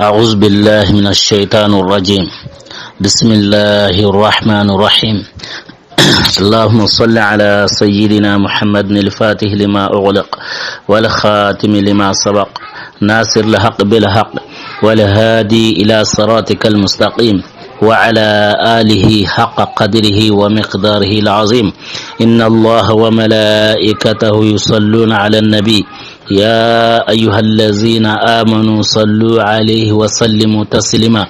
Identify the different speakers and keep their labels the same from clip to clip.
Speaker 1: أعوذ بالله من الشيطان الرجيم. بسم الله الرحمن الرحيم. اللهم صل على سيدنا محمد الفاتح لما أغلق والخاتم لما سبق ناصر الحق بالحق والهادي إلى صراطك المستقيم وعلى آله حق قدره ومقداره العظيم. إن الله وملائكته يصلون على النبي يا أيها الذين آمنوا صلوا عليه وسلموا تسليما.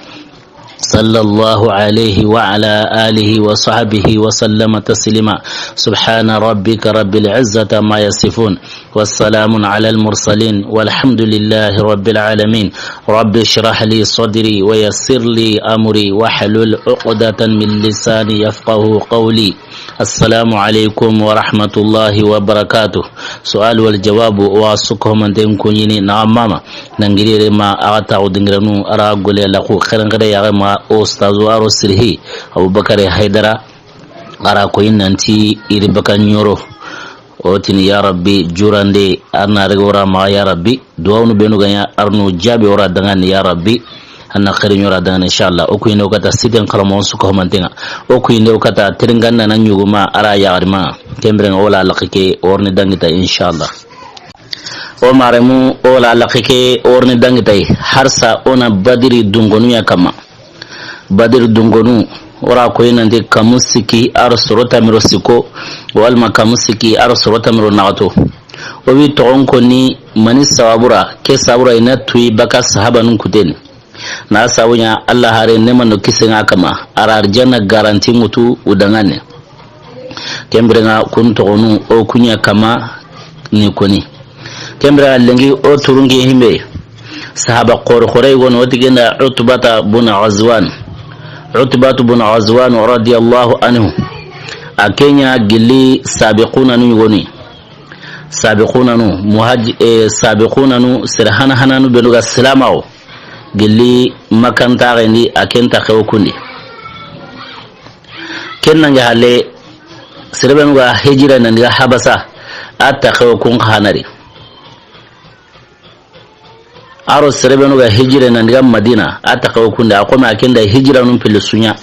Speaker 1: صلى الله عليه وعلى آله وصحبه وسلم تسليما. سبحان ربك رب العزة ما يصفون والسلام على المرسلين والحمد لله رب العالمين. رب اشرح لي صدري ويسر لي أمري واحلل عقدة من لساني يفقه قولي. السلام عليكم ورحمة الله وبركاته. سؤال والجواب واسكهم من تنكونيني نعم ماما ننجري ما أغتاو دنجرنو أراغل لكو خيرنغري يغما أستاذ وارسله أبو بكر حيدرا أراكوين ننتي إلي بكا نيورو otini ya rabbi jurande arna daga wara ma ya rabbi duwanu benu ganya arno jabi wara dangan ya rabbi anna khairin yora dangan inshallah o kuyino kata siden karamon su ko mantenga o kuyino kata tiringanna nan yuguma ara ya arma kembren wala lakike orni dangita inshallah o maremu wala lakike orni dangita harsa ona badiri dungonu ya kama badiri dungonu ora ko yinande kamusiki arsurota mirosiko walma kamusiki arsurota miro nagato o wi togon ko ni mani sabura ke sabura ina tuyi baka sahaba nun kuten na sawunya Allah hare neman no kisenga kama arar janna garanti mutu udangane kembrenga kun togonu o kunya kama ni koni kembra lengi o turungi himbe sahaba qor khoray wono digenda utbata bun azwan Utbatu bin Azwan radiyallahu anhu akenya gili sabiquna nu yoni sabiquna nu sabiquna nu sirhana hananu beluga salamao gili makanta rendi akenta khawkundi kenna ngale sirbenuga hijira nan ga habasa atta khawkun khanari aro serebenu ga hijira nan ga madina ataka kunda akoma akenda hijira nun pilusunya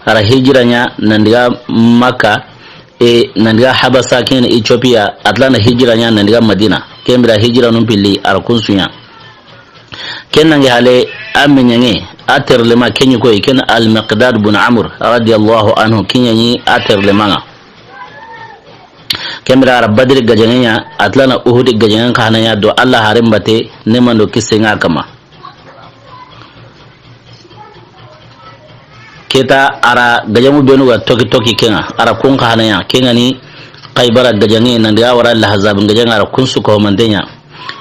Speaker 1: ara hijira nya nan ga makka nan ga habasa ken ethiopia atlana hijira nya nan ga madina kembra hijira nun pili ara kunsunya kenan ga hale aminyange aterle ma kenyi ko ken al miqdad bin amr radiyallahu anhu kenyi aterle manga kembra badri gajanya atlana uhud gajanya kananya do Allah harim bate neman do kisenga kama kita ara gajamu benu ga toki kenga ara kun kananya kenga ni qaybara gajanya nan da wara Allah hazabin gajanya ara kun su ko mantenya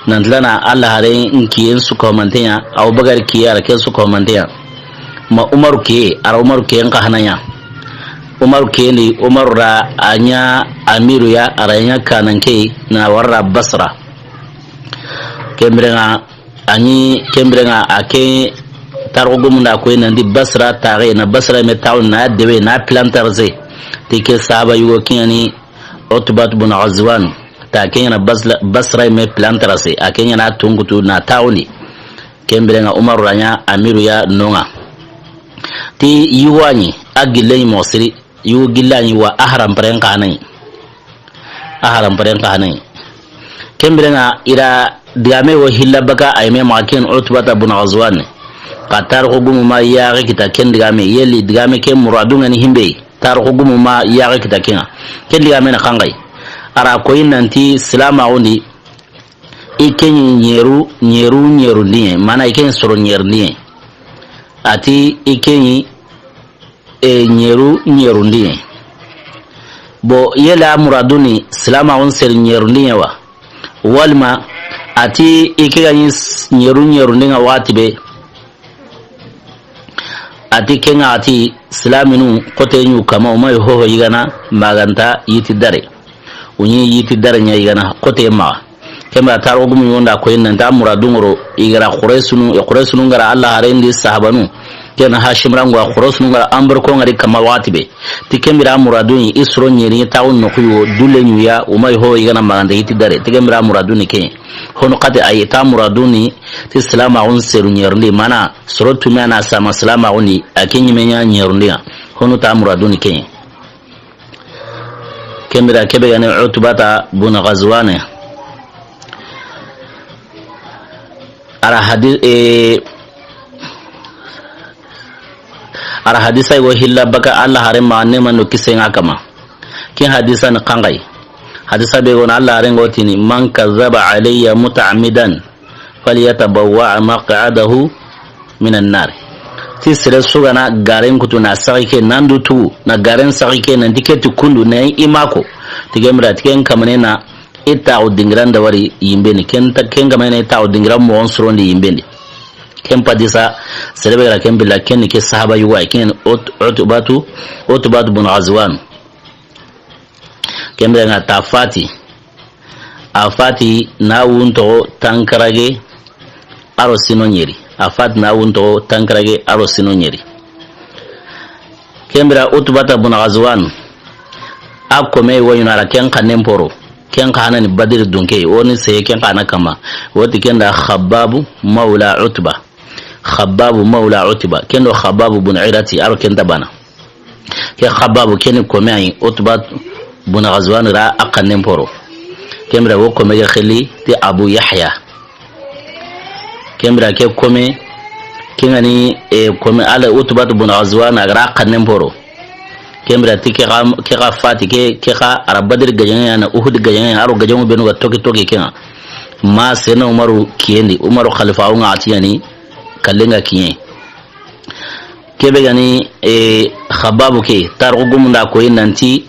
Speaker 1: nan lana Allah harin inkiyen su ko mantenya aw bagar kiyara ken su ko mantenya ma umaru ke ara umaru ke kananya Umar keni Umar ra anya amiru ya aranya kananke na warra Basra kembrenga ake tarugum na ko nandi Basra tare na Basra me taw na dewe na plantarze tike sahaba yugo kini Utbat bin Azwan ta kenya Basra me plantarze akenya na tungutu na tawni kembrenga Umar ranya amiru ya nonga ti yuwani agilay mosri yu gillani wa ahram paren kanai kembrenga ira diame wo hilla baka ayme makin utbata bun azwan qatar ko gumu ma yaare kita ken digame yeli digame ken muradunga ni himbe tar ko gumu ma yaare kita kenga ken digame na kangai ara ko inanti salama oni iken nyeru nie mana iken soro nyer nie ati iken nyeru ndiye bo yela muraduni salama on ser nyeru ndiye wa walma ati ikiga nyeru ndinga watibe ati kenga ati salaminu kote nyu kama umay hoho yigana maganta yiti dare unyi yiti dare nya yigana kote ma kema taro gum yonda ko inna ta muradungoro igara quraysunu ngara Allah harendi sahabanu ken hashim rango khoros nunga ambar ko ngari kama watibe tikemira muraduni isro nyeri taun no kuyo dule nyuya umay ho igana maganda hiti dare tikemira muraduni ke hono qad ayta muraduni ti salama on seru nyerndi mana sorotu mana sama salama oni akinyi menya nyerndi hono ta muraduni ke kemira kebe gane utbata bun ghazwan ara hadisa go hilla baka Allah hare ma ne man no kisenga kama kin hadisa na kangai hadisa be go Allah hare ngotini man kazzaba alayya muta'ammidan falyatabawwa maq'adahu minan nar ti sere sugana garen kutu na sarike nandu tu na garen sarike na diketi kundu na imako tigemra tiken kamane na ita udingran da wari yimbe ni ken ta ken kamane ita udingran mo on surondi yimbe ni ken padisa serebe la ken billa ken ke sahaba yuwa ken utbatu bun azwan ken be ngata afati na wunto tankarage aro sinonyeri afat na wunto tankarage aro sinonyeri kembra utbata bun azwan akome wayunara ken kanemporo ken kana ni badir dunke woni se ken kana kama woti ken da khababu maula utba ken do khababu bun irati aro ken tabana ke khababu ken ko mai utba bun azwan ra akanemporo kembra wo ko me khili ti abu yahya kembra ke kome kingani kome ala utba bun azwan ra akanemporo kembra ti ke ga fati ke ga arabadir gajan na uhud gajan aro gajan benu ga toki kenga ma sena umaru kiendi umaru khalifa unga atiyani kallenga kiyen kebe gani khababu ke tarugum nda ko nanti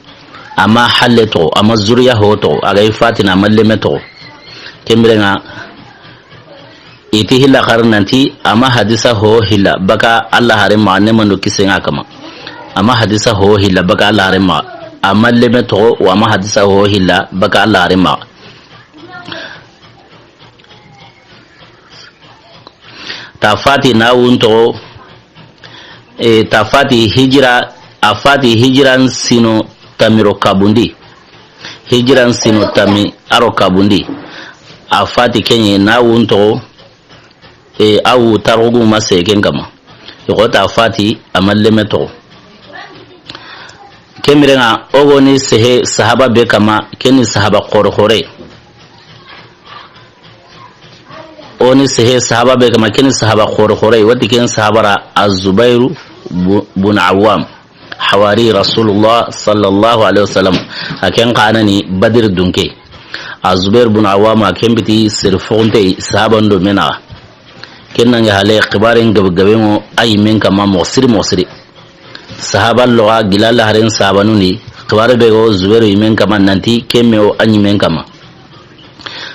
Speaker 1: ama halleto ama zuriya hoto aga fatina mallemeto kembra nga iti hilla nanti ama hadisa ho hilla baka Allah hare ma ne mando kisenga kama ama hadisa ho hilla baka Allah hare ma amalle to wa ma hadisa ho hilla baka Allah hare ma tafati na wunto tafati hijra afati hijran sino tamiro kabundi hijran sino tami aro kabundi afati kenye na wunto awu tarugu maseken kama yoko afati amalle to kemirenga ogoni sehe sahaba be kama keni sahaba khore oni sehe sahaba be kama keni sahaba khore wati ken sahabara az-Zubair bun Awwam hawari Rasulullah sallallahu alaihi wasallam aken kanani Badr dunke az-Zubair bun Awwam aken biti sirfonte sahaban do mena kennan ya hale qibarin gabgabe mo ay men kama mosiri sahaba loga gilala haren sahabanu ni qibar be go Zubair men kama nanti kemeo anyi men kama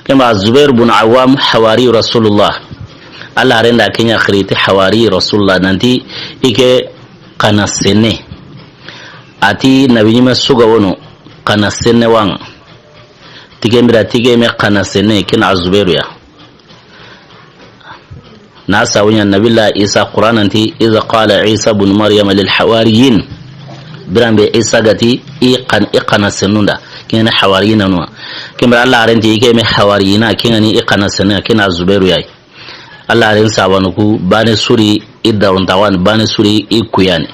Speaker 1: kema Zubair bun Awwam hawari Rasulullah Allah haren da kenya khiriti hawari Rasulullah nanti ike kana sene ati nabi ma suga wono kana sene wang tigemira tigeme kana sene kina Zubair ya nasa wunya nabilla Isa Qur'an anti idza qala Isa ibn Maryam lil hawariyin birambe Isa gati iqana senunda kina hawariyina no kimra Allah arenti yake me hawariyina kinani iqana senuna kina Zubairu yayi Allah arin sabanuku bani suri iddarun tawan bani suri ikuyani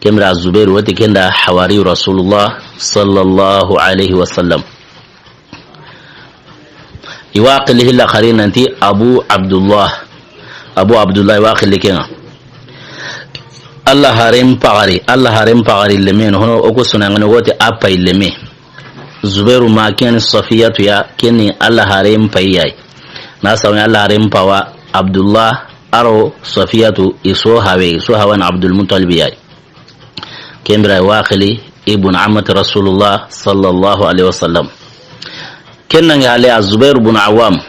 Speaker 1: kimra Zubairu wati kenda hawari Rasulullah sallallahu alaihi wasallam iwaqilihi la qarinanti Abu Abdullah waqil kenga Allah harim pagari lemen hono okusuna ngane wote apa ileme Zubairu ma ken Safiyatu ya keni Allah harim payai na sawi Allah harim pawa Abdullah aro Safiyatu iso hawan Abdul Muttalib ya kembra waqili ibn ammat Rasulullah sallallahu alaihi wasallam kenna ngale Zubair ibn Awam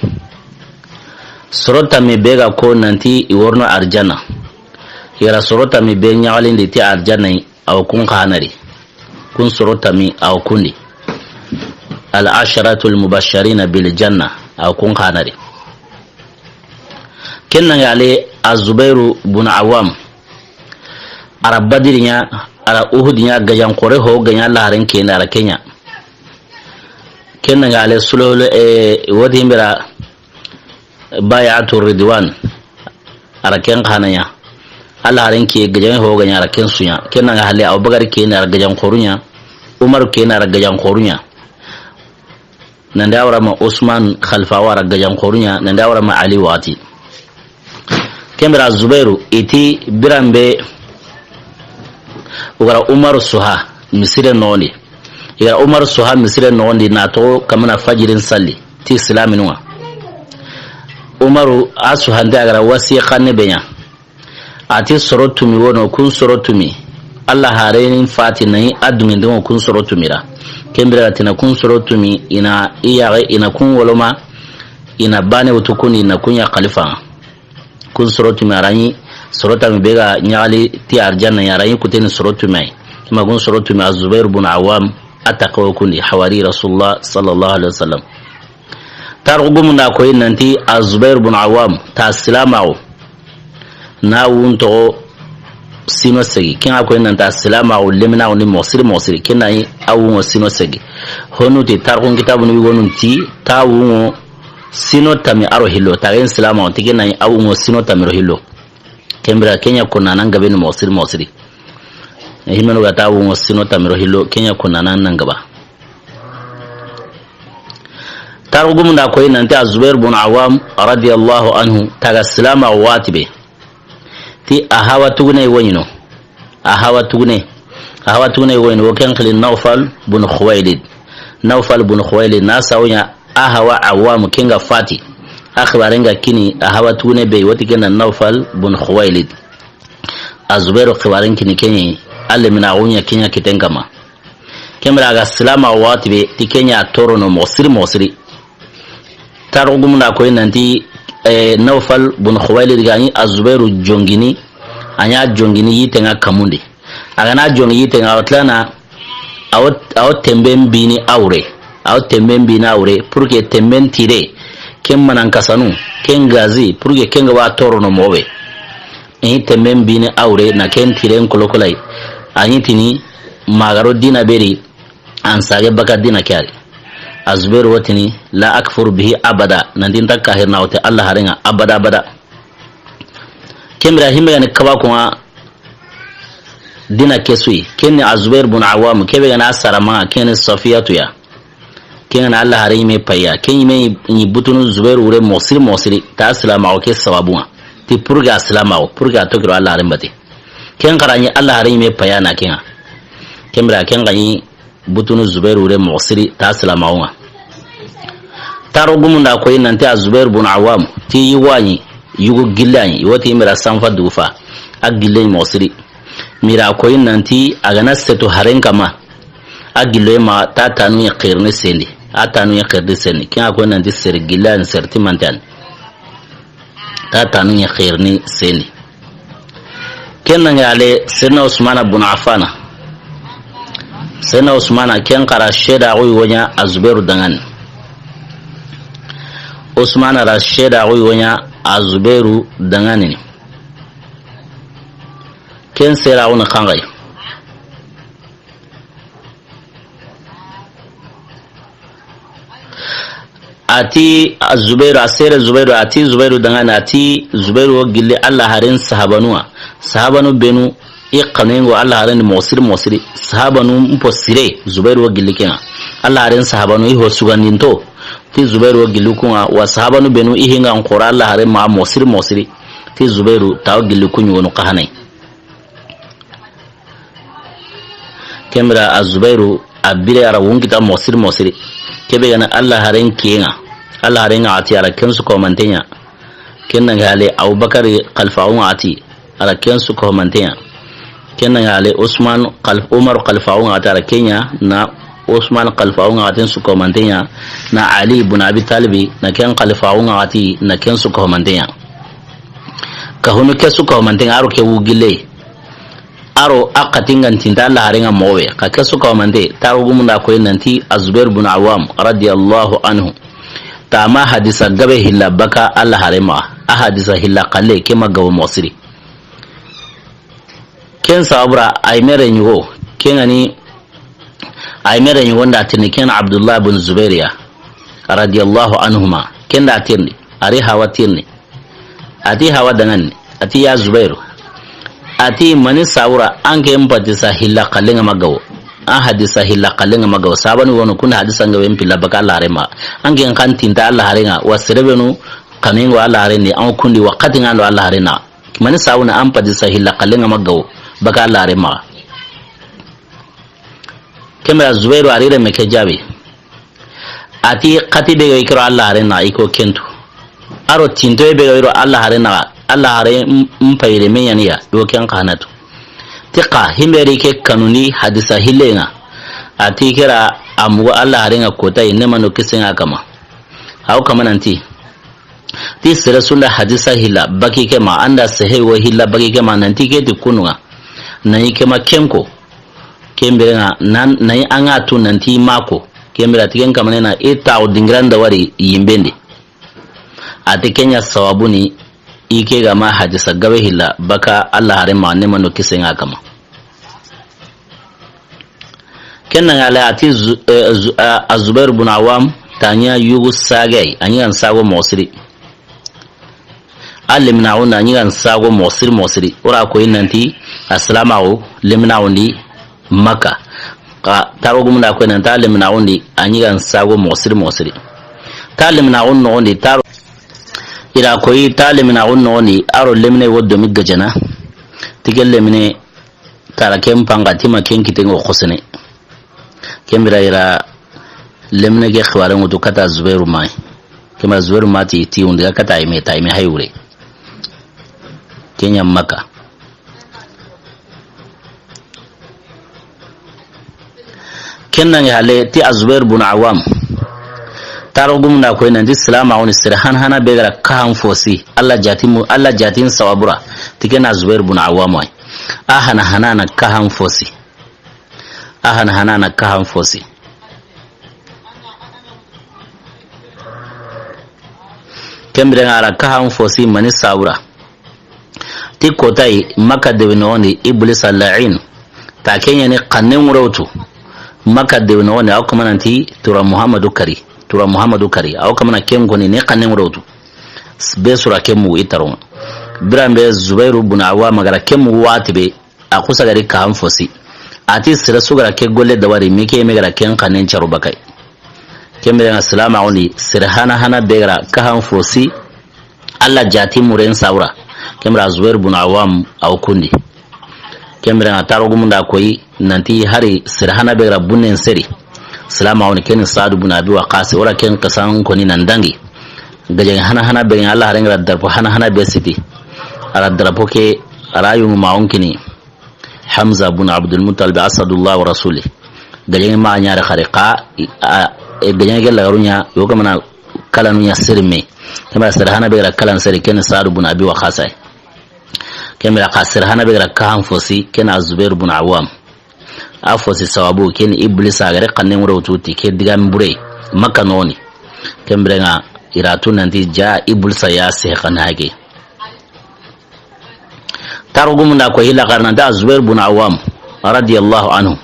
Speaker 1: sorota mi bega ko nanti iworno arjana yara sorota mi be nyawalindi ti arjana aw kun khanari kun sorota mi aw kundi al asharatul mubashirin bil janna aw kun khanari kenna ngale Az-Zubair ibn Awam ara badirinya ara uhudinya gajan kore ho ganya laharin ke na Kenya kenna ngale sulul wadi mira bay'atu ridwan ara ken khananya alaharin ke gajan ho ganya ara ken sunya kenna ngale Abubakar ke na gajan korunya Umar ke na gajan korunya nan da wara ma Usman khalfawa gajan korunya nan da wara ma Ali wati kemira Zubairu iti birambe ugara Umar suha misire noni ya Umar suha misire noni na to kamana fajirin salli ti islaminwa Umaru asuha ndagara wasiqan ne benya ati sorotumi wono kun sorotumi Allah harenin fatinai adumin don kun sorotumira kembira tina kun sorotumi ina iya ina kun woloma ina bane utukuni na kunya khalifa kun sorotumi arani sorota mi bega nyali ti arjanna yarani kuteni sorotumi kuma kun sorotumi Az-Zubair ibn Awam ataqwa kuni hawari Rasulullah sallallahu alaihi wasallam tarugum na koyi nanti Az-Zubair ibn Awam ta salamawo na wunto sino segi kin akoy nan ta salamawo lemna woni mosiri kina yi awu sino segi honu ti targun kitabun wi gonun ti tawu sino tami aro hillo tagen salamawo ti kina yi awu sino tami ro hillo kembra Kenya kuna nan gabe ni mosiri himeno ga tawu sino tami ro hillo Kenya kuna nan gaba tarugum da koy nan ta Az-Zubair ibn Awam radiyallahu anhu taga salamawo watibe ti ahawa tugune wonyino ahawa tugune wonyino ken khilin Nawfal bin Khuwailid na sawnya ahawa awam kenga fati akhbarenga kini ahawa tugune be wati kenan Nawfal bin Khuwailid Az-Zubair khibaren kini kenyi alle mina wonya kenya kitengama kemra ga salama wati be ti kenya torono mosiri tarugum na koy nanti Nawfal bin Khuwailid gani Az-Zubairu jongini anya jongini yitenga kamunde agana jongi yitenga watlana awot temben bini aure pour que temben tire ken manan kasanu ken gazi pour que ken wa toro no mobe temben bini aure na ken tire nkolokolai anyitini magaro dina beri ansage baka dina kyari Az-Zubair watini la akfur bihi abada nandin takahir na wote Allah harenga abada kemra himbe ne kaba kuma dina kesui kenni Az-Zubair ibn Awam kebe gana sarama kenni Safiyatu ya kenni Allah harime paya kenni me ni butunu Zubair ure mosiri ta salama o ke sababuna ti purga salama o purga to kiro Allah harimbati ken karani Allah harime paya na kenga kemra ken gani butunu Zubair ure mosiri ta salama o tarugum da koyi nan ta Az-Zubair ibn Awam ti yiwani yugo gillani wati mira sanfa dufa agille mosiri mira koyin nanti agana seto haren kama agille ma tatanu ya qirne sendi atanu ya qirde sendi kin akoy nanti ser gillan serti mantan tatanu ya qirne sendi kenna ngale sirna Usman ibn Affan sirna Usman ken qara sheda oy wonya Az-Zubair dangan Usman ra sheda oy wonya Az-Zubairu dangane ken sera wona kangai ati Az-Zubairu asere Zubairu ati Zubairu dangane ati Zubairu gille Allah harin sahabanu benu iqanengo Allah harin mosiri sahabanu mposire Zubairu gille kenga Allah harin sahabanu iho sugandinto ti Zubairu gilukunga wa sahabanu benu ihinga nkora Allah hare ma mosiri ti Zubairu taw gilukunyu wono kahanai kemra Az-Zubairu abire ara wongita mosiri kebe gana Allah hare kenga Allah hare ngati ara kensu ko mantenya kenna ngale Abubakar qalfa'un ati ara kensu ko mantenya kenna ngale Umar qalfa'un ati ara kenya na Usman qalfa'un atin su komandenya na Ali ibn Abi Talib na ken qalfa'un ati na ken su komandenya ka hunu ke su komandenya aro ke wugile aro akatingan tinda Allah harenga mowe ka ke su komande tarugumu na koy nanti Az-Zubair ibn Awam radiyallahu anhu tama hadisa gabe hilla baka Allah harema ahadisa hilla qalle ke magawo mosiri ken sabura ay mere nyugo ken ani ay mere nyugo nda tinni ken Abdullah ibn Zubair radiyallahu anhuma ken da tinni ari hawa tinni ati hawa dangan ati ya Zubairu ati mani sabura an ke empati sa hilla kallenga magawo an hadisa hilla kallenga magawo sabani wono kun hadisa ngawe mpilla baka Allah rema an ke kan tinta Allah harenga wasrebenu kaningo Allah hareni an kundi wakati ngalo Allah harena mani sabuna an pati sa hilla kallenga magawo baka Allah rema kemra Zubairu arire meke jabi ati kati be ikro Allah harena iko kentu aro tinto be iro Allah harena Allah hare mpayire menyaniya doken kanatu tika himbere ke kanuni hadisa hilenga ati kira amu Allah hare nga kota ine mano kisenga kama au kama nanti ti sirasullah hadisa hila baki ke ma anda sehewa hila baki ke ma nanti ke tikununga nani ke ma kenko kembere nga nani anga tu nanti mako kembere tiken kama nena ita udingranda wari yimbende ati kenya sawabuni ike ga ma hadisa gabe hilla baka Allah hare ma ne mano kisenga kama kennan ala ati Zubair ibn Awam tanya yugo sagai anyan sago mosri alimna ona anyan sago mosri ora ko inanti assalamu limna ondi maka ka tarogum na ko nan talimna ondi anyan sago mosri talimna onno ondi taro ira koyi talimina onno ni aro lemne woddo mi gajana tigel lemne tara kem pangati ma ken kitengo khosene kembira ira lemne ge khware mutu kata Zubairu mai kema Zubairu mati ti undiga kata ime hayure kenya maka kennan hale ti Zubair ibn Awam tarogum na ko nan salama on sirhan hana begara kahan fosi Allah jatin sawabura tikena Zubair ibn Awam ahana hanana kahan fosi kembre ngara kahan fosi mani sawura tikotai maka de noni iblis al-la'in ta kenya ne kannen wurotu maka de noni au kuma nanti tura Muhammadu kari au kama na kengo ni kannen wurotu be sura kemu itaron birambe Zubairu ibn Awam magara kemu watibe akusa gari kahan fosi ati sira sugara ke golle da wari mike megara ken kannen charu bakai kembe assalamu alayhi sirhana hana begara kahan fosi Allah jati muren saura kemra Zubair ibn Awam au kundi kemra tarogum da koyi nanti hari sirhana begara bunnen seri assalamu alayhi ken Sa'd ibn Abi Waqqas ora ken kasan koni nandangi gaje hana begara Allah harenga darpo hana be siti ara darpo ke arayu maunkini Hamza ibn Abdul Muttalib asadullah wa rasuli gaje ma nyaare khariqa gaje gella garunya yoga mana kalanu ya sirme kema sirhana be kalan sari ken Sa'd ibn Abi Waqqas kema sirhana be kahan fosi ken Zubair ibn Awam afosi sawabu ken iblis agare kannen wurututi ke digam bure makka noni kembre nga iratu nanti ja iblis ya se khanage tarugum na ko hila karna da Zubair ibn Awam radiyallahu anhu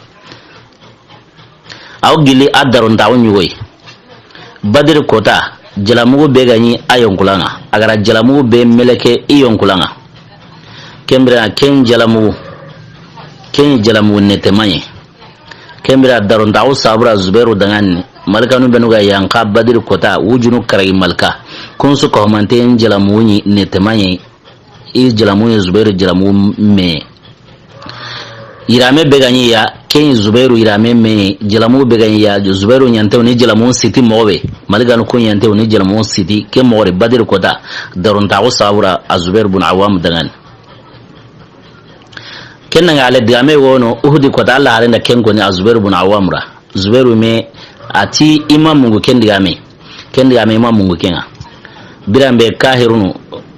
Speaker 1: aw gili adarun tawon yoy Badr kota jalamugo be gani ayon kulanga agara jalamugo be meleke iyon kulanga kembra ken jalamugo netemanye kembra daron taw sabra Zubairu dangan malkanu benuga yanka Badr kota wujunu karagi malka kun su ko manten jalamugo ni netemanye is jalamu Zubairu jalamu me irame begani ya ken Zubairu irame me jalamu begani ya Zubairu nyante ni jalamu siti mobe malganu ko nyante ni jalamu siti ke more Badr kota daron taw sabra Zubair ibn Awam dangan kenna ngale digame wono uhudi kota Allah harenda ken ko ni Zubair ibn Awam ra Zubairu me ati imam mungu ken digame imam mungu kenga birambe kahirunu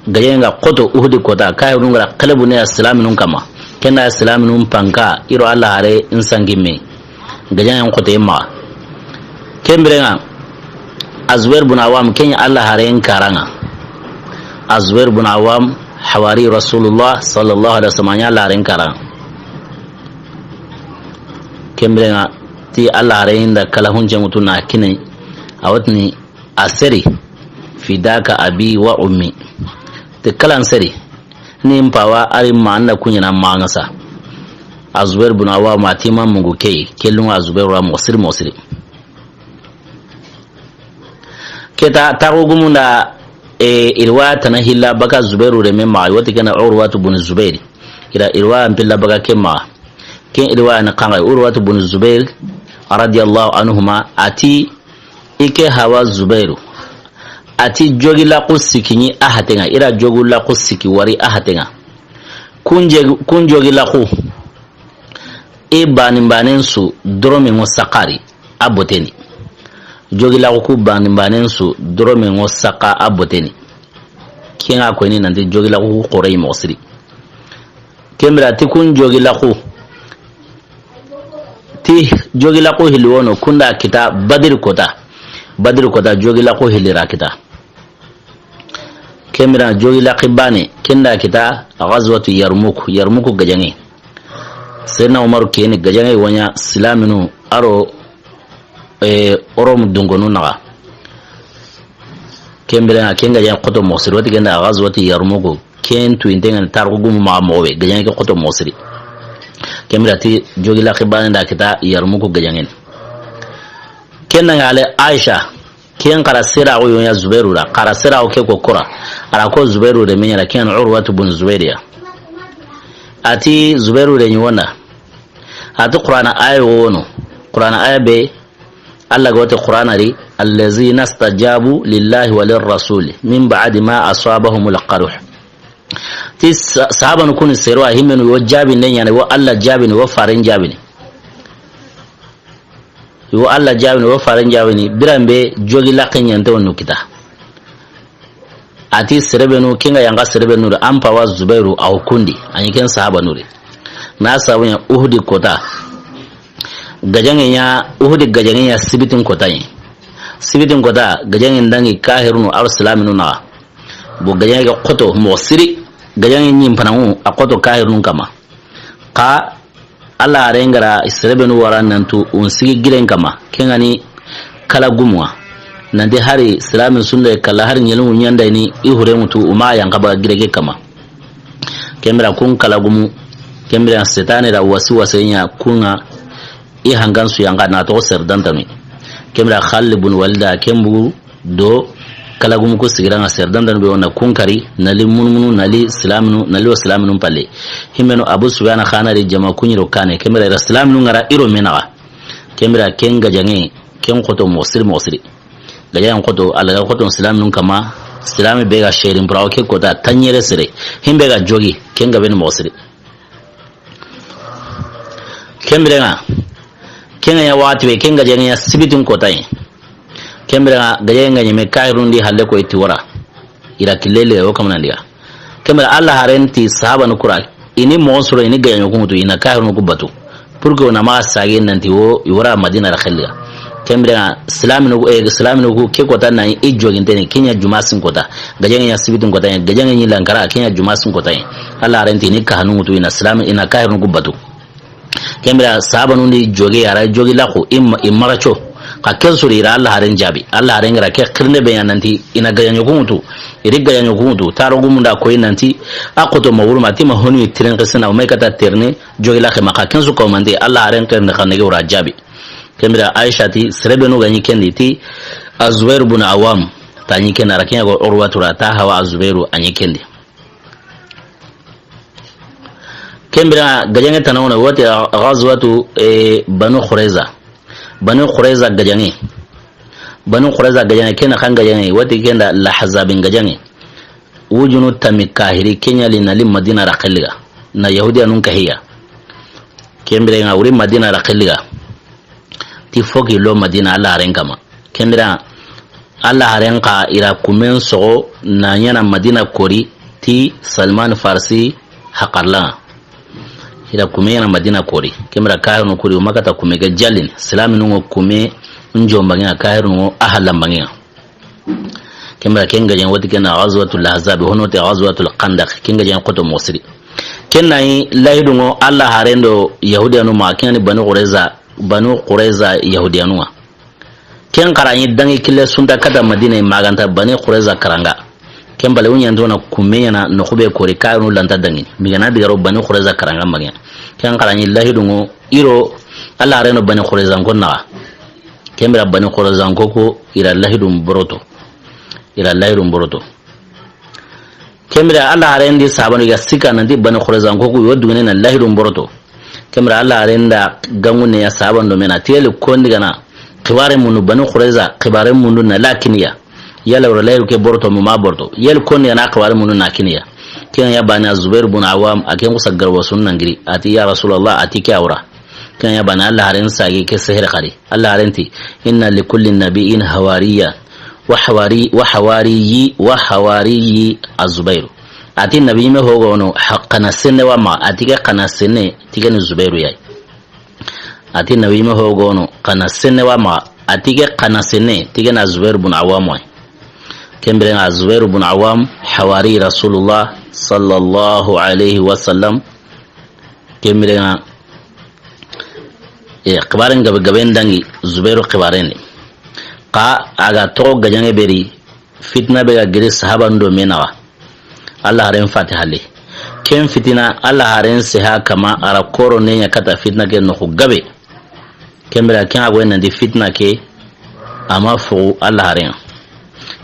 Speaker 1: gayenga koto uhudi kota kahirunu ngara kalabu ne islaminun kama kenna islaminun panka iro Allah hare insangime gayen koto yemma kembrenga Zubair ibn Awam kenya Allah hare enkaranga Zubair ibn Awam hawari Rasulullah sallallahu alaihi wasallam Allah hare enkaranga kembrenga ti Allah harenda kala hunje mutuna kinai awatni aseri fidaka abi wa ummi te kalan seri ni mpawa ari manna kunyana mangasa Azubair bin Awwam matima mungu kei kellun Azubair wa mosiri keta tarugumunda irwa tanahilla baka Zubairu reme ma wati kana Urwatu bin Zubair ira irwa ampilla baka kema ken irwa na kanga Urwatu bin Zubair radiyallahu anhuma ati ike hawa Zubairu ati jogi la kusikinyi ahatenga ira jogu la kusiki wari ahatenga kunjogi la ku banin su drome ngo sakari aboteni jogi la ku banin su drome ngo saka aboteni kinga ko ni nande jogi la ku qoray mosri kembra ti kun jogi la ku ti jogi la ku hilwono kunda kita badir kota jogi la ku hilira kita kembra jogi la qibane kinda kita ghazwatu yarmuk gajangi Sayyidina Umar kene gajangai wanya silaminu aro orom dungonu naga kembere kenga jan qoto mosiri wati genda ghazwati yarmugo ken tu intenga targo gumu ma mowe gajangai qoto mosiri kembere ti jogi la khibane da kita yarmugo gajangen kenna ngale Aisha ken qara sira o yonya Zubairu la qara sira o ke ko kora ara ko Zubairu de menya ken Urwatu bin Zubairiya ati Zubairu de nyona ati Qur'ana ayo wono Qur'ana aya be Allah gote Qur'ana ri allazina stajabu lillahi walir rasul min ba'di ma asabahumul qaruh ti sahaba no kun serwa himenu wo jabi ne nyane wo Allah jabi ne wo farin jabi ne wo Allah jabi ne wo farin jabi ne birambe jogi lakin yante wonu kita ati serebenu kinga yanga serebenu da ampa wa Zubairu au kundi anyiken sahaba nuri na sabu ya Uhud kota gajangenya Uhud gajangenya sibitin kota gajangin dangi kahirunu arsalaminu na bo gajanga koto mosiri gajangin nyimpanamu akoto kahirunu kama ka ala rengara serebenu waranantu unsigi giren kama kengani kala gumwa nande hari islamin sunna kala har nyelu nyanda ni ihure mutu uma yang kaba girege kama kemra kun kala gumu kemra setane da wasiwasanya kunga i hangansu yanga na to serdantami kemra Khalibun walda kembu do kala gumu ko sigiranga serdantan be wona kunkari nali munmunu nali islaminu nali islaminu palle himeno Abu Sufyan khanari jama kunyiro kane kemra islaminu ngara iro menawa kemra kenga jange ken koto mosiri gajan koto alaga koto islaminu kama islami bega sherin brawo ke kota tanyere sire himbe ga jogi kenga ben mosiri kemra kenga ya wati be kenga jange ya sibitin kota yi kembra gajenga nyeme kairundi halle ko itiwara ira kilele o kamna ndiga kembra Allah harenti sahaba nukura ini monsuro ini gajanyo kumutu ina kairunu kubatu purgo na ma sage nanti wo iwara Madina ra khalliga kembra islaminu ku ke kota na ijo gintene Kenya jumasin kota gajenga ya sibitin kota gajenga ni lankara Kenya jumasin kota Allah harenti ni kahanu mutu ina islamin ina kairunu kubatu kembra sahaba nundi joge ara jogi lako imaracho ka kensuri ira Allah haren jabi Allah haren gara ke kirne bayananti ina gayanyo kumutu iri gayanyo kumutu taro gumunda ko inanti akoto mawurma ti ma honu tiren qisna o maykata terne jogi la khama ka kensu ko mande Allah haren kan khane ga ura jabi kemira Aisha ti serebenu ganyi kendi ti Azubair bin Awam tanyi ken arakinya go Urwatu ta hawa Azubairu anyi kendi kemira gajanga tanawna wote ghazwatu Banu Qurayza gajangi kena kan gajangi wati kenda lahzabin gajangi wujunu tamikahiri Kenya linali Madina rakhiliga na Yahudiya nun kahiya kembere nga uri Madina rakhiliga ti foki lo Madina Allah harenkama kembere Allah harenka ira kumen so na nyana Madina kori ti Salman Farsi hakarla ila kumena Madina kori kemra kahirun kuri umakata kumega jalin islamin ngo kume njo mbangina kahirun ngo ahalla mbangina kemra kenga jan wati kana ghazwatul ahzab hono te ghazwatul qandaq kenga jan qoto mosri kenai lahidu ngo Allah harendo yahudiya no makani Banu Qurayza banu qurayza yahudiyanwa ken qaranyi dangi kille sunda kada madina maganta bani qurayza karanga ken bale unya ndona kumenya no kube kore kanu lanta dangi migana digaro bani qurayza karanga magya ken qaranyi lahidungo iro alla reno bani qurayza ngonna kembra bani qurayza ngoko ira lahidum boroto kembra alla rendi sabanu ga sika nanti bani qurayza ngoko yodugene na lahidum boroto kembra alla renda gangune ya sabando mena tele kondigana kibare munu bani qurayza kibare munu na lakiniya yala wala layru ke boroto mu ma boroto yel konni na kibare munu na kiniya ken ya bani zubair bin awam aken kusagar wasun nangiri ati ya rasulullah ati kyawra ken ya bani allah ren sage ke sehir khari allah renti inna likulli nabiyyin hawariya wa hawariyi az-zubair ati nabi me hogono haqqana sinne wa ma ati ke qana sinne tigani zubairu yayi ati nabi me hogono qana sinne wa ma ati ke qana sinne tigana zubair bin awam wa kembere zubair bin awam hawari rasulullah sallallahu alaihi wasallam kembere qibaren gaben dangi zubairu qibaren ka aga to gajange beri fitna be ga gire sahaban do menawa Allah haren fatiha le ken fitina Allah haren seha kama ara koro ne nya kata fitna ke no gabe kembra ken agwen nan di fitna ke ama fu Allah haren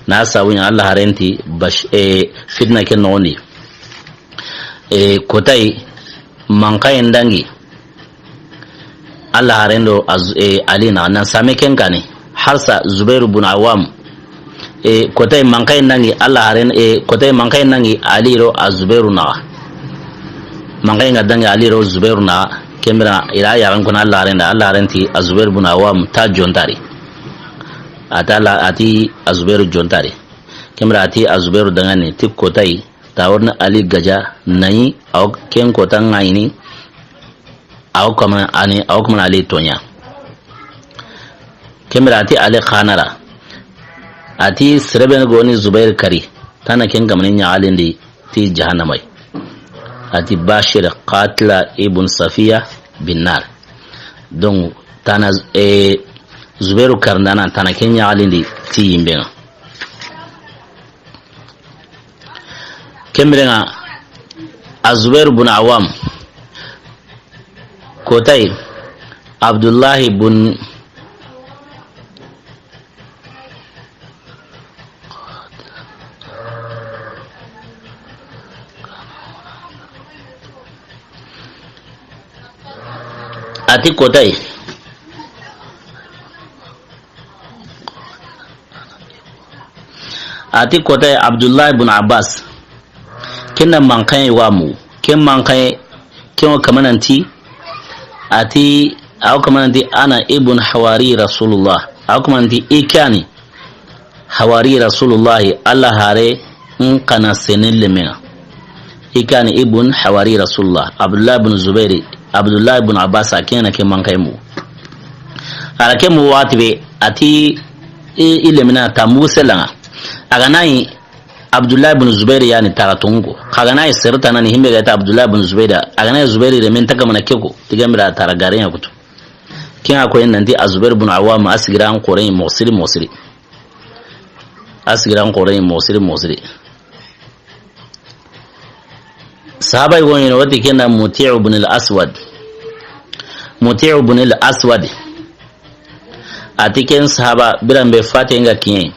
Speaker 1: na sawun Allah haren ti bash fitna ke no ni kotai mankai ndangi Allah haren do ali na nan same ken kane harsa Zubair ibn Awam kotai mankai nangi Allah haren kotai mankai nangi Ali ro Zubairu na mankai ngadangi Ali ro Zubairu na kembra ila yaran kun Allah haren ti Zubair ibn Awam ta jontari atala ati Zubairu jontari kembra ati Zubairu dangane ti kotai tawon Ali gaja nayi au ken kotan ngaini au kama Ali tonya kembra ati Ali khanara ati sirben goni Zubair kari tana ken gamanin ya alindi ti jahannamai ati Bashir qatila ibn Safiya bin nar don tana Zubairu karnana tana ken ya alindi ti yimbenga kembra Zubair bin Awam kotai Abdullah bin ati kotai Abdullah ibn Abbas kinna mankai wamu kin mankai kin kamananti ati au kamananti ana ibn hawari rasulullah au kamananti ikani hawari rasulullah Allah hare in kana senin lemena ikani ibn hawari rasulullah Abdullah ibn Zubairi Abdullah ibn Abbas akena ke mankai mu arake mu watibe ati ilemina tamuselanga aganai Abdullah ibn Zubair yani taratungo kaganai sirta nani himbe ga Abdullah ibn Zubair aganai Zubair da men taka mana keko tigamira taragarin ya kutu kin akoy nan di Zubair ibn Awam asgiran qorain musiri asgiran qorain musiri sahabai wani wati kenan Muti' ibn al-Aswad atiken sahaba biran be fatenga kinye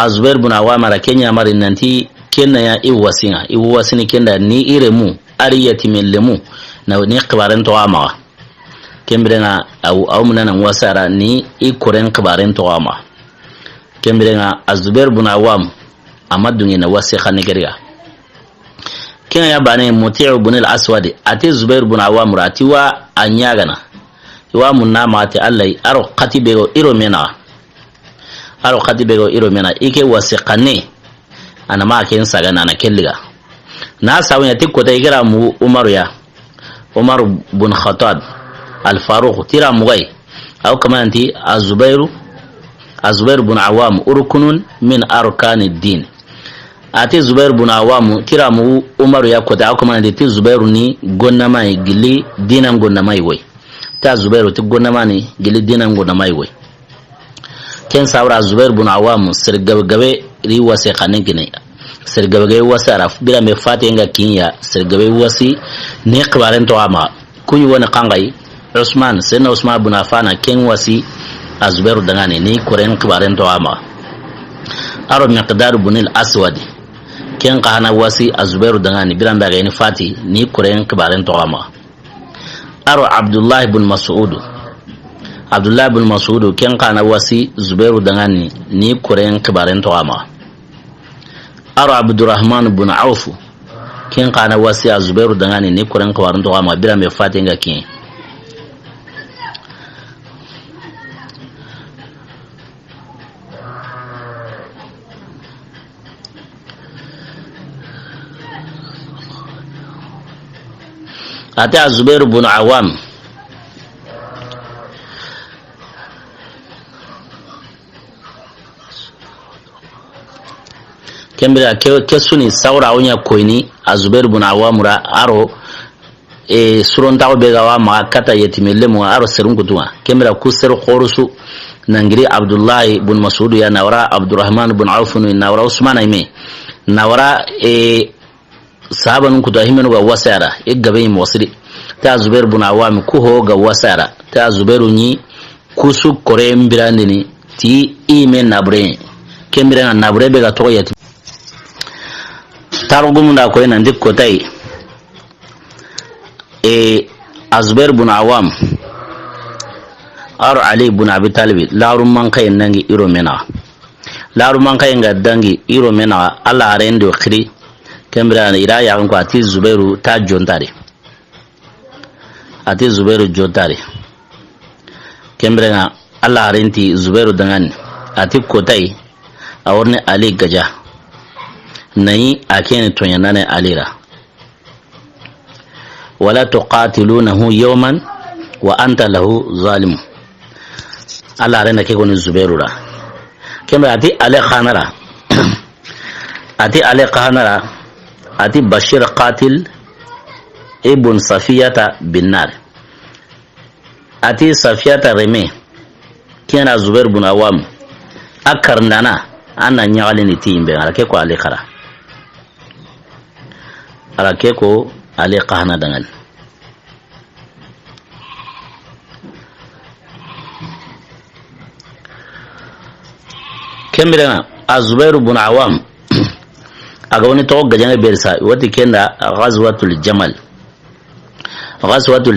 Speaker 1: Zubair ibn Awam mara kenya mari nanti kenna ya iwasini kenda ni iremu ariyati millemu na ni qibaren to ama kembrenga au munana wasara ni ikoren qibaren to ama kembrenga Zubair ibn Awam amadungi na wasi khanigeriga kina ya bane Muti' ibn al-Aswad ati Zubair ibn Awam rati wa anyagana wa munna mati Allah aro qatibego iro mena ike wasiqane ana ma ken sagana na kelliga na sawun ya tikko tay gira mu Umar ibn Khattab al-Faruq tira mugai au kamanti Zubair ibn Awam urkunun min arkanid din ati Zubair ibn Awam tira mu Umar ya kota au kamanti ti Zubair ni gonna mai gili dinam gonna mai wai ta Zubairu ti gonamani gili dinan gonamai we ken sabra Zubair ibn Awam sirgabe ri wase kanin kine sirgabe wasara bila me fati nga kinya sirgabe wasi ne qibaren to ama kunyi wona kangai Usman sayyidina Usman ibn Affan ken wasi Zubairu dangane ni koren qibaren to ama aro Miqdar ibn al-Aswad ken kana wasi Zubairu dangane bila mbaga ni fati ni koren qibaren to ama aro Abdullah ibn Mas'ud ken kana wasi Zubairu dangane ni koren qibaren to ama aro Abdurrahman ibn Auf ken kana wasi Zubairu dangane ni koren qibaren to ama bila me fati nga kin ate Zubair ibn Awam kembira kesuni saura onya koini Zubair ibn Awam ra aro suron tawo be gawa ma kata yetimelle mo aro serun kutuma kembira kuser khorusu nangiri Abdullah ibn Mas'ud ya nawra Abdurrahman ibn Auf no nawra Usman ayme nawra sahaban ku da himenu ga wasara gabe mu wasiri ta Zubair ibn Awam ku ho ga wasara ta Zubairu ni kusu kore mbirande ni ti ime nabre kembira nabre be ga to yati tarugum da ko ina ndikko tai Zubair ibn Awam ar Ali ibn Abi Talib larum man kay nangi iro mena larum man kay ga dangi iro mena Allah rendo khiri kembira ira ya ko ati Zubairu ta jontare ati Zubairu jontare kembira Allah renti Zubairu dangan ati kotai awurne Ali gaja nayi akene tonyanane alira wala tuqatilunahu yawman wa anta lahu zalim Allah renda ke goni Zubairu ra kembira ati Ale khanara ati Bashir qatil ibn Safiyata bin nar ati Safiyata reme kena Zubair ibn Awam akarnana anna nyaale ni timbe alake ko ale khara alake ko ale qahna dangal kembira Zubair ibn Awam aga woni to gajange bersa wati kenda ghazwatul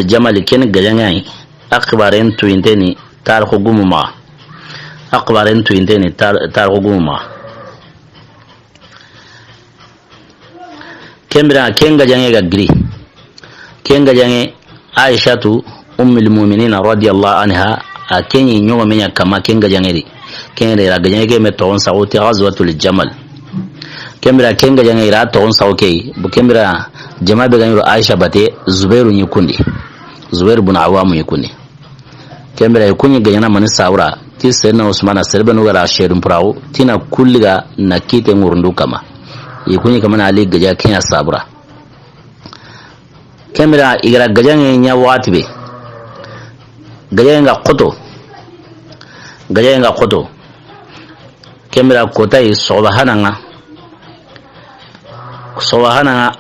Speaker 1: jamal ken gajange akbaren to inteni tar ko gumuma kembira ken gajange ga gri ken gajange Aishatu ummul mu'minin radiyallahu anha akenyi nyoma menya kama ken gajange ri ken ra gajange ke meto on sawti ghazwatul jamal kembira kenga janga ira to on sawke bu kembira jama be ganiro Aisha bate Zubairu nyikundi Zubair ibn Awam nyikundi kembira kunyi ganyana mani saura ti sayyidina Usman serbenu gara shedum prawo tina kulliga nakite ngurundu kama yikunyi kama na Ali gaja kenya sabura kembira igara gajanga nya watibe gajanga qoto kembira kotai subhananga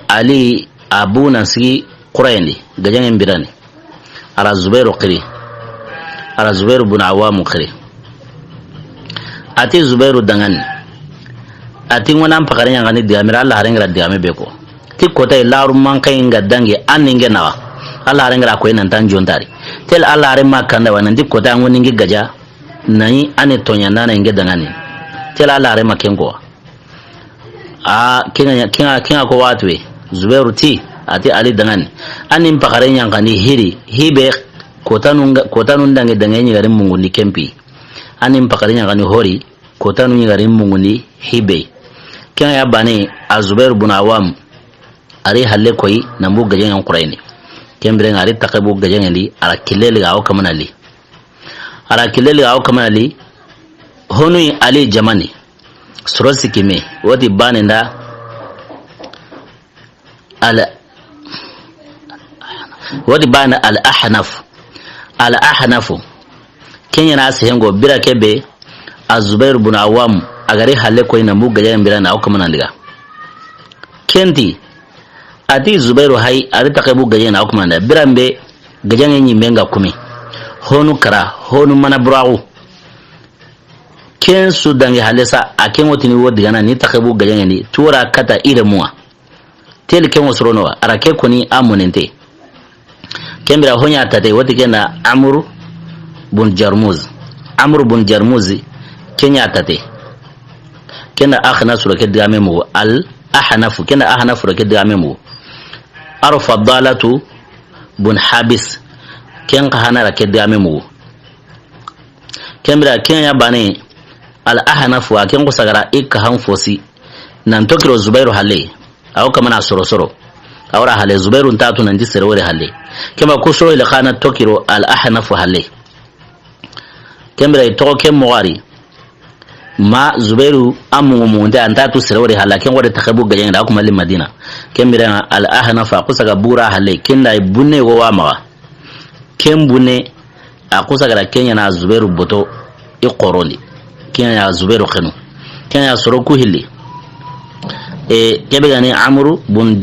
Speaker 1: Ali abu nasi qurayni gajangen birani ala Zubairu ibn Awam qiri ati Zubairu dangan ati ngona mpakare ngani diamira Allah harengra diame beko ti kota larum man kay ngadangi aninge nawa Allah harengra ko nan tan jontari tel Allah hare makanda wanan di kota ngoni ngi gaja nani ane tonya nana nge dangani tel Allah hare makengo kinga ko watwe Zubairu ti ati Ali dangan anin pakare nyangani hiri hibe kotanun dange dangenyi garin mungundi kempi anin pakare nyangani hori kotanun garin mungundi hibe kinga ya bane Zubair ibn Awam ari halle koy nambu gajen qurayni kembere ngari takabu gajen li ala kilele ga o kamanali honu Ali jamani surosi kime wati bane nda al ahnaf al ahnafu kenya na asihengo bira kebe az-Zubair ibn Awam agari halle ko ina mu gajan bira na kuma nan diga kenti ati Zubairu hay ari takabu gajan na kuma nan birambe gajan yin menga kumi honu kara honu mana buragu ken su dangi halesa aken wotini wodi gana ni takabu gajan ni tura kata ire muwa tel ken wasrono arake koni amunente kembira honya tate woti kena Amr bun Jarmuz kenya tate kena akhna surake digame mu al ahnaf kena ahnaf surake digame mu arfa dalatu bun Habis ken kahana rake digame mu kembira kenya bane al ahnaf wa ken kusagara ikhan fosi nan tokiro Zubairu halle aw kamana soro awra halle Zubairu ntatu nan disere wore halle kema kusoro ile khana tokiro al ahnaf halle kembira to ken mogari ma Zubairu amu munde antatu sirore halaken wada takabu gajen da kuma Madina kembira al ahnafa kusaga bura halle kinda bunne wo wama ken bunne akusaga Kenya na Zubairu boto iqoroli Kenya ya Zubairu khanu Kenya soro ku hilli kebe ni Amr bun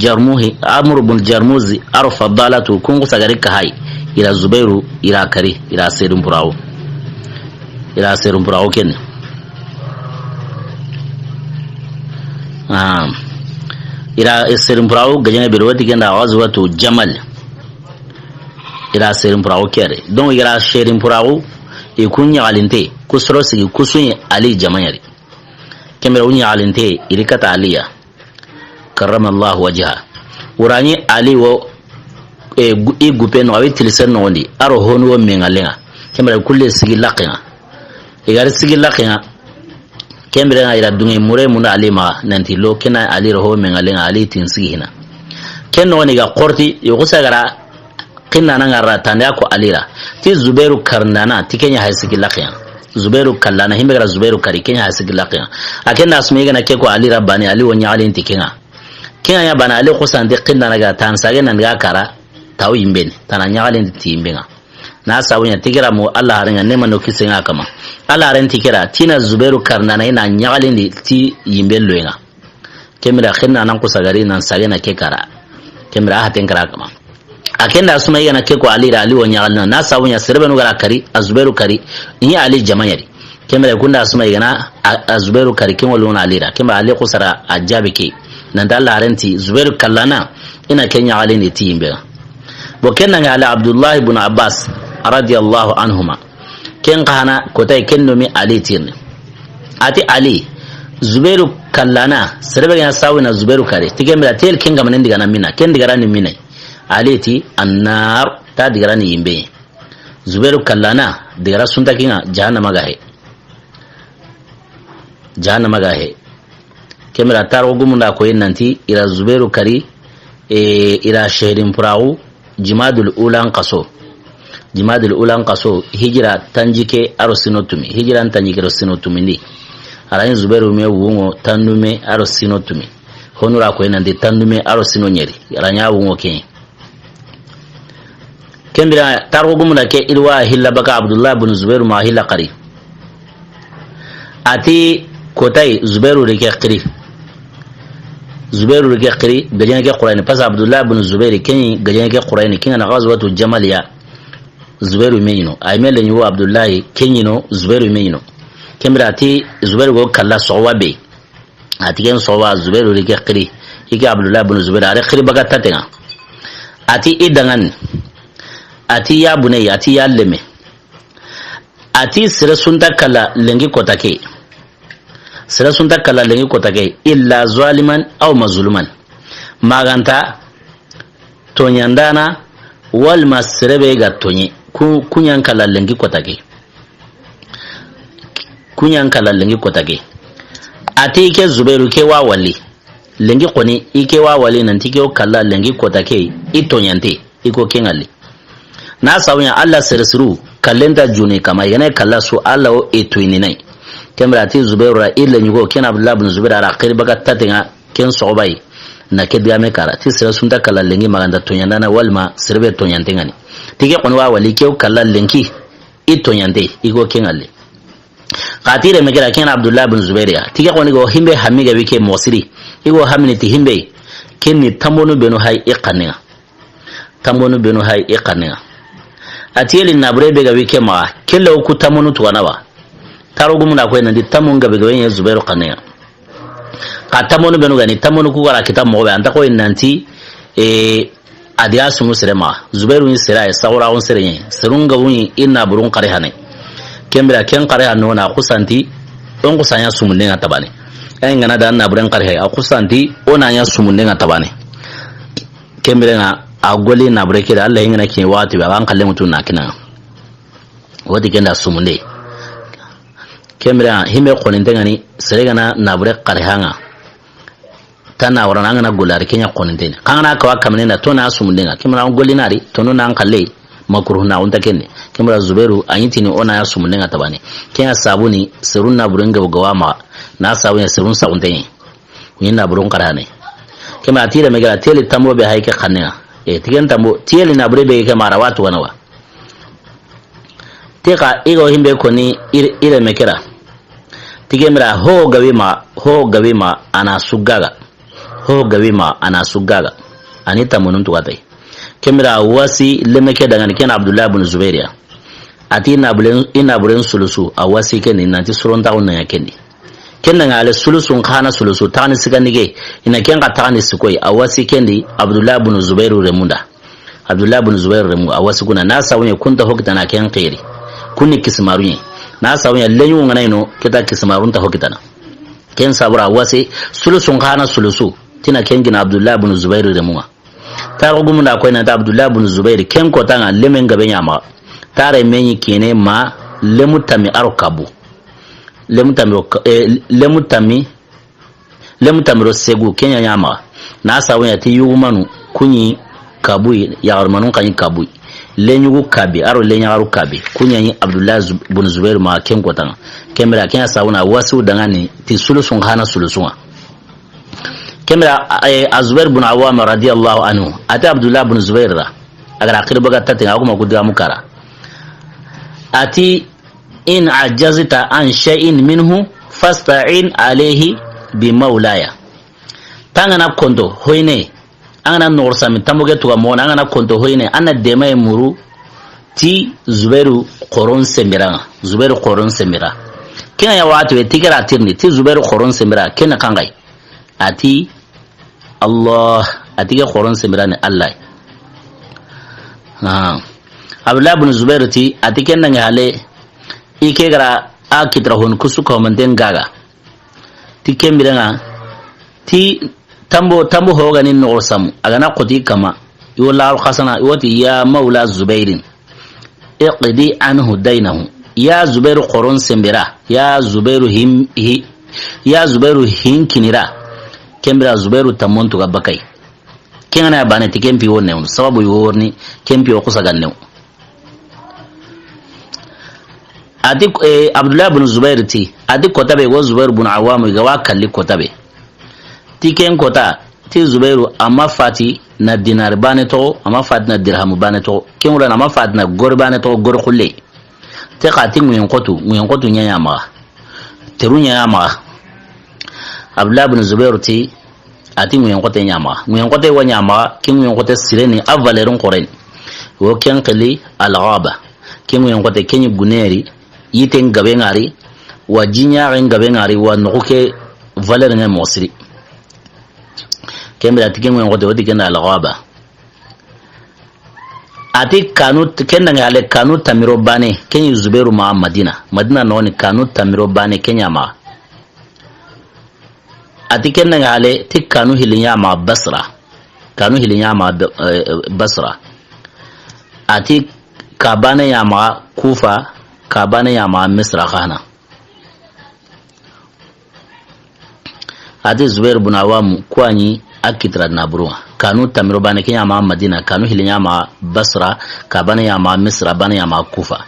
Speaker 1: Jarmuzi arfa dalatu kun kusaga rika hay ila Zubairu ila kari ila serum burawo ken ila serum burawo gajene berwati ken da wazwatu Jamal ila serum burawo kere don ila serum burawo e kunya alinte kusro sigi kusunye Ali Jamanyari kemera unya alinte ilikata aliya karrama Allah wajha urani Ali wo e gupe no awitil sen no ndi aro honu wo mengalenga kemera kulle sigi laqina igari sigi laqina kemera ila dungi mure muna alima nanti lo kena Ali roho mengalenga Ali tin sigi hina kenno woni ga qorti yugusagara kinna nan garra tanda ko alira ti Zubairu karnana ti kenya haisigi laqina Zubairu kallana himbe gara Zubairu kari kenya haisigi laqina akenna asmi gana ke ko alira bani Ali wonya Ali ti kenya ya bana Ali kusande kinna naga tan sage nan ga kara taw yimben tananya Ali ti yimbenga na sawunya tigira mu Allah haringa nema no kisenga kama Allah harin tikira tina Zubairu karnana ina nyagalindi ti yimben loenga kemira khinna nan kusagari nan sage na ke kara kemira haten kara kama akenda asuma yana ke ko Ali wonya Allah na sawunya serbenu gara kari Zubairu kari ni Ali Jamanyari kemira kunda asuma yana Zubairu kari kin walona alira kemira Ali kusara ajabike nan da Allah harinti Zubairu kallana ina kenya Ali ne ti yimbenga bo kenna ala Abdullah ibn Abbas radiyallahu anhuma ken kahana kotay kenno mi Ali tirni ati Ali Zubairu kallana serbe ya sawina Zubairu kare tigemira tel ken gamanen diga na minna ken diga ran minna Ali ti annar ta diga ran yimbe Zubairu kallana diga rasunta kinga jahannama gahe kemira taro gumunda ko yennanti ila Zubairu kari ila shehrin furawu Jimadul ulan qaso hijra tanjike arosinotumi hijran tanjike arosinotumi ndi alain Zubairu me wungo tandume arosinotumi honura ko enande tandume arosino nyeri alanya wungo kembira targo gumula ke ilwa hilla baka Abdullah ibn Zubairu ma hilla qari ati kotai Zubairu rike qiri gajene ke Qur'ani pas Abdullah ibn Zubair kenyi gajene ke Qur'ani kinga ghazwatu Jamal ya Zubairu menyino aymele nyu Abdullah kenyino Zubairu menyino kembira ati Zubairu go kala sowabe ati ken sowa Zubairu rike qiri ike Abdullah ibn Zubair are qiri baga tatenga ati idangan ati ya bunay ati ya leme ati sira sunta kala lengi kotake illa zaliman aw mazluman maganta tonyandana wal masrebe ga tonyi kunyan kala lengi kotake ati ke Zubairu ke wawali lengi koni ike wawali nan tike kala lengi kotake itonyante iko kengali na sawnya Allah sirsiru kalenda june kama yana kala su Allah o etoininai kemra ti Zubairu ra illa nyugo ken Abdullah ibn Zubair ara qir baga tatenga ken sobai na ke diame kara ti sira sunta kala lengi maganda tonyanda na walma sirbe tonyantengani tike konwa wali kew kala lenki ito nyande igo kengalle qatire megera ken Abdullah ibn Zubair tike koni go himbe hamiga wike mosiri igo hamini himbe kenni tambonu benu hay iqaniga atiyeli nabre bega wike ma kella ku tamonu tuwanawa tarugumu na kwena ndi tamunga bega wenye Zubair qaniga ka tamonu benu gani tamonu ku gara kitab mo be anta ko nanti adiya sunu sirema Zubairu ni sira saura on sirenye sirunga wuni inna burun qarihane kembira ken qariha nona kusanti on kusanya sumundenga tabane ay ngana da na buran qariha kusanti ona nya sumundenga tabane kembira nga agoli na bureke da Allah ngana ke wati ba an kalle mutun na kina wadi kenda sumunde kembira hime qonindenga ni siregana na burek qarihanga tana warana ngana golari kenya konintene kana ka wakamne na tona sumundenga kimra golinari tono na kalle makruh na unta kenne kimra Zubairu anyitini ona ya sumundenga tabane kenya sabuni sirun na burenga bugawama na sabuni sirun sa untenye kunina burun karane kimra tire megala tele tambo be hayke khanna tigen tambo tele na burebe ke mara watu wanawa teka igo himbe koni ire mekera tigemra ho gawima ana sugaga anita mununtu watai kemira wasi lemeke daga ni ken Abdullah ibn Zubair ati ina bulen sulusu awasi ken nanti suronta onna yakendi kenna ngale sulusu khana sulusu tani siganige ina ken ka tani sikoi awasi kendi Abdullah ibn Zubair remu awasi kuna nasa wonye kunta hokitana ken qiri kunni kismarunye nasa wonye lenyu ngana ino kita kismarunta hokitana ken sabura awasi sulusu khana sulusu tina kengina Abdullah ibn Zubair remuwa tarugumu na ko ina da Abdullah ibn Zubair ken ko tanga lemen gabe nyama tare menyi kene ma lemutami arukabu lemutami rosegu kenya nyama na sawo ya ti yugumanu kunyi kabui ya armanun kan kabui lenyugu kabi aro lenyaru kabi kunya ni Abdullah ibn Zubair ma ken ko tanga kemera kenya sawo na wasu dangane ti sulusun hana sulusunga kemra Zubair ibn Awam radiyallahu anhu ata Abdullah ibn Zubair ra agar akhir baga tatinga kuma kudga mukara ati in ajazta an shay'in minhu fasta'in alayhi bi maulaya tangana konto hoine angana norsa mi tamuge tuga mona angana konto hoine ana dema muru ti Zubairu qoron semira kina ya watu etikara tirni ti Zubairu qoron semira kina kangai ati Allah atiga qoron semira ni Allah Abdullah ibn Zubair ti atiken nan hale ike gara akitra hon kusuka manten gaga ti kembiranga ti tambo hoga ni no sam agana qoti kama yola al khasana wati ya maula Zubairin iqdi anhu dainahu ya Zubairu qoron sembira ya Zubairu hinkinira kembira Zubairu tamontu gabakai kengana bane ti kempi wonne sababu yorni kempi okusaganne adi Abdullah ibn Zubair ti adi kotabe go Zubair ibn Awam ga wakalli kotabe ti ken kota ti Zubairu amma fati na dinar bane to amma fati na dirham bane to ken wala amma fati na gor bane to gor khulle te qati nguyen kotu nyanya ma terunya ma Abdullah ibn Zubair ti ati nguyen kote wanya ma ken nguyen kote sireni avalerun qoren wo ken qali al-ghaba ken nguyen kote ken guneri yiten gabe ngari wa jinyaren gabe ngari wa nuke valer ne mosri kembra tiken wen gote wodi kenda al-ghaba ati kanut kenda ngale kanut tamiro bane ken Zubairu ma Madina no ni kanut tamiro bane kenya ma ati kenda ngale ti kanu hilinya ma Basra ati kabane ya ma Kufa kabane ya ma Misra khana ati Zubair ibn Awam kwani akitra na burua kanu tamiro bane kenya ma Madina kanu hilinya ma Basra kabane ya ma Misra bane ya ma Kufa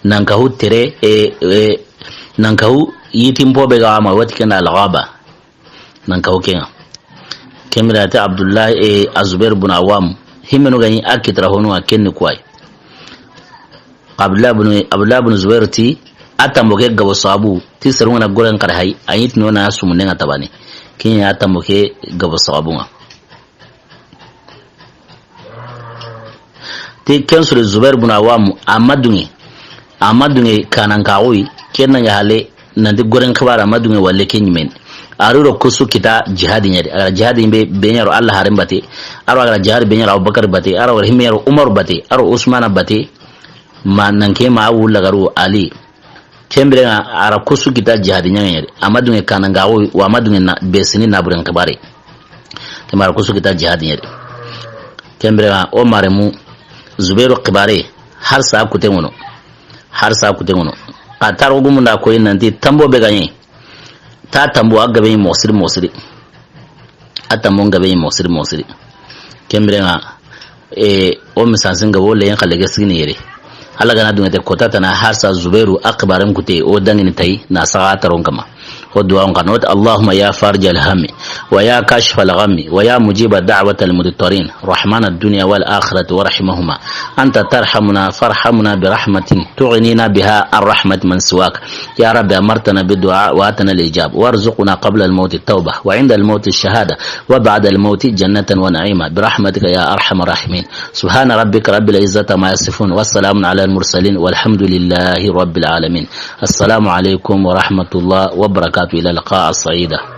Speaker 1: nankahu tere nankahu yitimpo be ga ma wati kana al-ghaba nankahu kenga kemira ta Abdullah Zubair ibn Awam himeno gani akitra hono akenni kwai Abdullah ibn Zubair ti atamboke gabo sabu ti sarunga na goren kar hay ayit no na sumune ngata bani kin ya atamboke gabo sabu nga ti kensul Zubair ibn Awam amadunge kanan kawi kenan ya hale nan di goren kabara amadunge walle kenyimen aruro kusu kita jihadin yadi ara jihadin be benyaro Allah harim bate aro ara jihad benyaro Abubakar bate aro himyaro Umar bate aro Usman bate man ke ma awu lagaru Ali kembre ara kusu kita jihadin yadi amadunge kanan gawo wa amadunge na besini na buren kabare temara kusu kita jihadin yadi kembre o maremu Zubairu kibare har sa kutengono qatar gumunda ko nanti tambo be ganye ta tambo agabe mosiri atamon gabe mosiri kembre o misansin gabo le yan khalage sigini yere Allah gana dunga kota tana har sa Zubairu akbaran kute o dangini tai na sa taron kama ودعاء قنوت اللهم يا فارج الهم ويا كاشف الغم ويا مجيب دعوة المضطرين رحمن الدنيا والآخرة ورحمهما أنت ترحمنا فارحمنا برحمة تغنينا بها الرحمة من سواك يا رب أمرتنا بالدعاء وآتنا الإجاب وارزقنا قبل الموت التوبة وعند الموت الشهادة وبعد الموت جنة ونعيمة برحمتك يا أرحم الراحمين سبحان ربك رب العزة ما يصفون والسلام على المرسلين والحمد لله رب العالمين السلام عليكم ورحمة الله وبركاته إلى اللقاء السعيدة